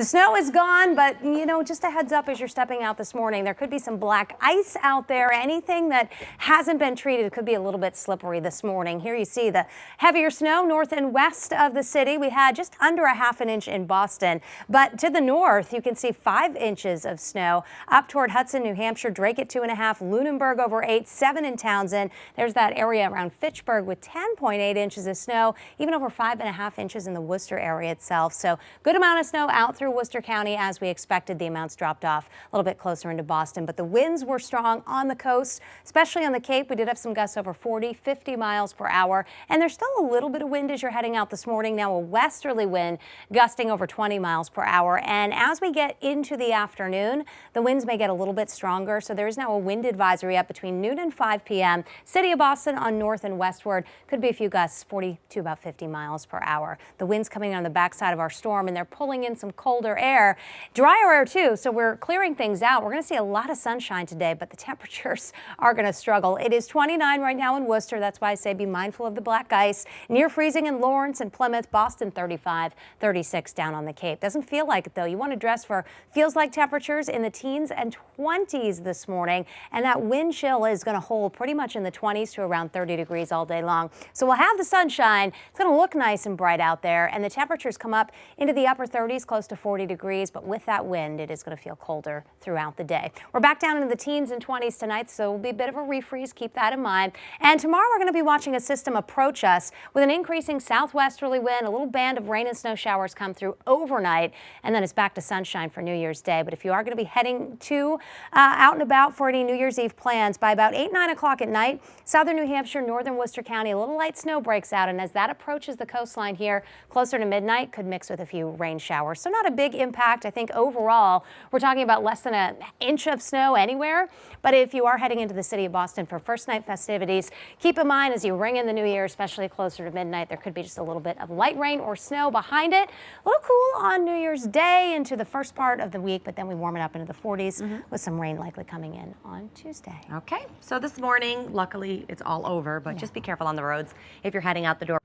The snow is gone, but just a heads up as you're stepping out this morning, there could be some black ice out there. Anything that hasn't been treated could be a little bit slippery this morning. Here you see the heavier snow north and west of the city. We had just under a half an inch in Boston, but to the north, you can see 5 inches of snow up toward Hudson, New Hampshire, Drake at 2.5, Lunenburg over 8, 7 in Townsend. There's that area around Fitchburg with 10.8 inches of snow, even over 5.5 inches in the Worcester area itself. So good amount of snow out through Worcester County as we expected. The amounts dropped off a little bit closer into Boston, but the winds were strong on the coast, especially on the Cape. We did have some gusts over 40, 50 miles per hour, and there's still a little bit of wind as you're heading out this morning. Now a westerly wind gusting over 20 miles per hour, and as we get into the afternoon, the winds may get a little bit stronger. So there is now a wind advisory up between noon and 5 p.m. City of Boston on north and westward could be a few gusts 40 to about 50 miles per hour. The winds coming on the backside of our storm, and they're pulling in some colder air, drier air too. So we're clearing things out. We're going to see a lot of sunshine today, but the temperatures are going to struggle. It is 29 right now in Worcester. That's why I say be mindful of the black ice. Near freezing in Lawrence and Plymouth, Boston 35, 36 down on the Cape. Doesn't feel like it though. You want to dress for feels like temperatures in the teens and 20s this morning, and that wind chill is going to hold pretty much in the 20s to around 30 degrees all day long. So we'll have the sunshine. It's going to look nice and bright out there, and the temperatures come up into the upper 30s, close to 40 degrees, but with that wind, it is going to feel colder throughout the day. We're back down into the teens and 20s tonight, so it will be a bit of a refreeze. Keep that in mind. And tomorrow we're going to be watching a system approach us with an increasing southwesterly wind. A little band of rain and snow showers come through overnight, and then it's back to sunshine for New Year's Day. But if you are going to be heading to out and about for any New Year's Eve plans, by about 8, 9 o'clock at night, southern New Hampshire, northern Worcester County, a little light snow breaks out, and as that approaches the coastline here closer to midnight, could mix with a few rain showers. So not a big impact. I think overall we're talking about less than an inch of snow anywhere. But if you are heading into the city of Boston for first night festivities, keep in mind as you ring in the new year, especially closer to midnight, there could be just a little bit of light rain or snow behind it. A little cool on New Year's Day into the first part of the week, but then we warm it up into the 40s with some rain likely coming in on Tuesday. Okay, so this morning, luckily it's all over, but just be careful on the roads if you're heading out the door.